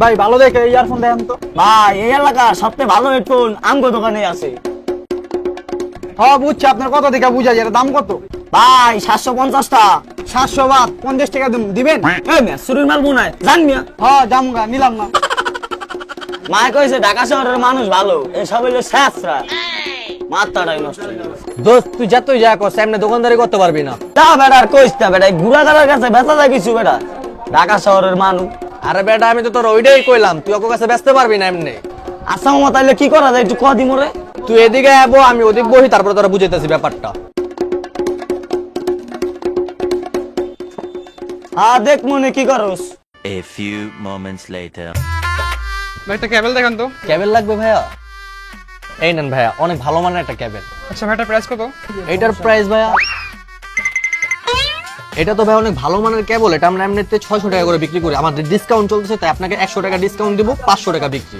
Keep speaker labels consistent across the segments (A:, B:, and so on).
A: ভাই ভালো দেখে ইয়ারফোন দেন তো।
B: ভাই এই এলাকার সবচেয়ে ভালো হেডফোন আমগো দোকানে আছে।
A: হ্যাঁ বুঝছি, আপনার কথা দেখে বুঝা যায়। দাম কত?
B: ভাই 750 টাকা।
A: 700 বাদ 50 টাকা দিবেন?
B: এই মিয়া চুরির মাল বুনায় জান মিয়া।
A: হ্যাঁ জামগা নিলাম না।
B: মা কইছে ঢাকা শহরের মানুষ ভালো, এই সব হইলো শেষরা। মাথাটাই নষ্ট হয়ে গেছে।
C: দোস্ত তুই যতই যা কর সামনে দোকানদারি করতে পারবি না।
B: তা বেটা আর কইস না বেটা, ঘুরাঘাড়ার কাছে বেচা যায় কিছু বেটা, ঢাকা শহরের মানুষ।
C: আরে বেটা আমি তো তোর ওইটাই কইলাম, তুই ওকে কাছে বেচতে পারবি না এমনি।
B: আচ্ছা মামা তাইলে কি করা যায় একটু কদি মোরে।
C: তুই এদিকে আবো, আমি ওদিক বহি, তারপরে তোরা বুঝাইতেছি ব্যাপারটা।
B: হ্যাঁ দেখ মনে কি করস।
D: A few moments later.
E: ভাই একটা কেবল দেখান তো।
C: কেবল লাগবে ভাইয়া? এই নেন ভাইয়া, অনেক ভালো মানের একটা কেবল।
E: আচ্ছা ভাইটার প্রাইস কত?
C: এটার প্রাইস ভাইয়া, এটা তো ভাই অনেক ভালো মানের কেবল। এটা আমরা এমনিতে 600 টাকা করে বিক্রি করি, আমাদের ডিসকাউন্ট চলতেছে তাই আপনাকে 100 টাকা ডিসকাউন্ট দিব, 500 টাকা বিক্রি।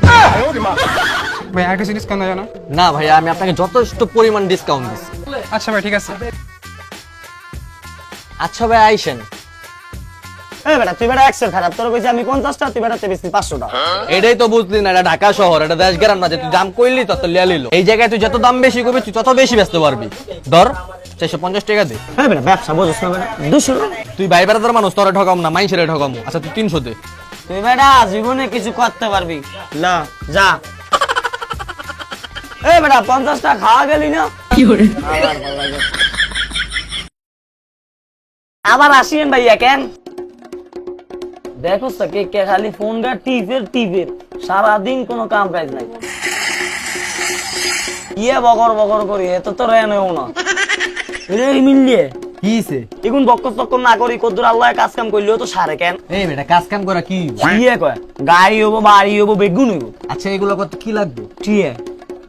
E: ভাই আর কিছু ডিসকাউন্ট দেয় না?
C: না ভাইয়া, আমি আপনাকে যথেষ্ট পরিমাণ ডিসকাউন্ট দিচ্ছি।
E: আচ্ছা ভাই ঠিক আছে।
C: আচ্ছা ভাই আইসেন।
B: এই বেটা তুই বেটা এক্সেল খারাপ, তোর কইছি আমি 50 টাকা, তুই বেটাতে বেশি 500 টাকা।
C: এটাই তো বুঝলি না, এটা ঢাকা শহর, এটা দেশ গ্রাম না যে তুই দাম কইলি তত লিয়া লিলো। এই জায়গায় তুই যত দাম বেশি করবি তুই তত বেশি বেচতে পারবি। ধর 450 টাকা দে।
B: এই বেটা ব্যবসা বুঝছ না বেটা, 200 টাকা।
C: তুই ভাই বেড়াদার মানুষ, তোরা ঠকাম না, মাইনছেরে ঠকাম। আচ্ছা তুই 300 দে।
B: তুই বেটা জীবনে কিছু করতে পারবি না, যা। এই বেটা 50 টাকা খাওয়া গেলি না? কি করে আবার আসিয়েন ভাইয়া কেন? দেখো তো কে কে খালি ফোনটা টিপের সারাদিন কোনো কাম কাজ নাই। ইয়ে বগর বগর করি এত তো রেনেও না। এই মিললে
C: কিছে
B: এখন বক্কর তক্কর না করি কদ্দুর আল্লাহ কাজ কাম করলেও তো সারে কেন?
C: এই বেটা কাজ কাম করা কি?
B: ইয়ে কয় গাড়ি হবো বাড়ি হবো বেগুন হইব।
C: আচ্ছা এগুলো করতে কি লাগবে?
B: ঠিয়ে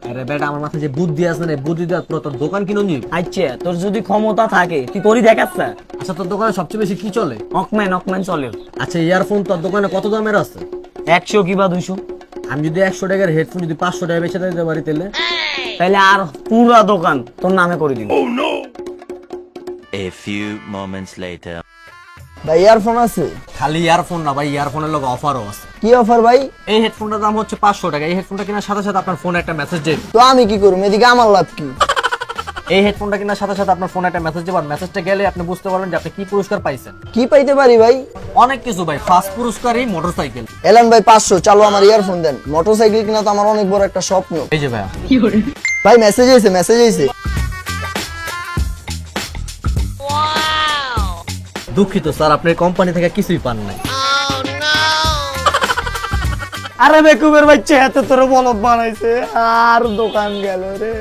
C: আরে বেটা আমার মাথায় যে বুদ্ধি আছে না, বুদ্ধি দিয়ে পুরো তোর দোকান কিনে নিবি।
B: আচ্ছা তোর যদি ক্ষমতা থাকে তুই করি দেখাচ্ছে।
C: আচ্ছা তোর দোকানে সবচেয়ে বেশি কি চলে?
B: অকম্যান চলে।
C: আচ্ছা ইয়ারফোন তোর দোকানে কত দামের আছে?
B: 100 কিবা 200।
C: আমি যদি 100 টাকার হেডফোন যদি 500 টাকা বেচে দিতে পারি
B: তাহলে আর পুরা দোকান তোর নামে করে দিব।
D: A few moments later.
F: ভাই ইয়ারফোন আছে?
C: খালি ইয়ারফোন না ভাই, ইয়ারফোনের লগে অফারও আছে।
F: কি অফার ভাই?
C: এই হেডফোনটার দাম হচ্ছে 500 টাকা। এই হেডফোনটা কেনার সাথে সাথে আপনার ফোনে একটা মেসেজ যাবে।
F: তো আমি কি করব? এদিকে আমার লাভ কি?
C: এই হেডফোনটা কেনার সাথে সাথে আপনার ফোনে একটা মেসেজ যাবে, মেসেজটা গেলে আপনি বুঝতে পারবেন যে আপনি কি পুরস্কার পাইছেন।
F: কি পাইতে পারি ভাই?
C: অনেক কিছু ভাই, ফার্স্ট পুরস্কারই মোটরসাইকেল।
F: এলেন ভাই 500, চালো আমার ইয়ারফোন দেন। মোটরসাইকেল কিনা তো আমার অনেক বড় একটা স্বপ্ন।
C: এই যে ভাইয়া,
F: ভাই মেসেজ আইছে।
C: দুঃখিত স্যার, আপনার কোম্পানি থেকে কিছুই পান নাই।
B: আরে বেকুবের বাচ্চা এত তোর বলদ বানাইছে আর দোকান গেল রে।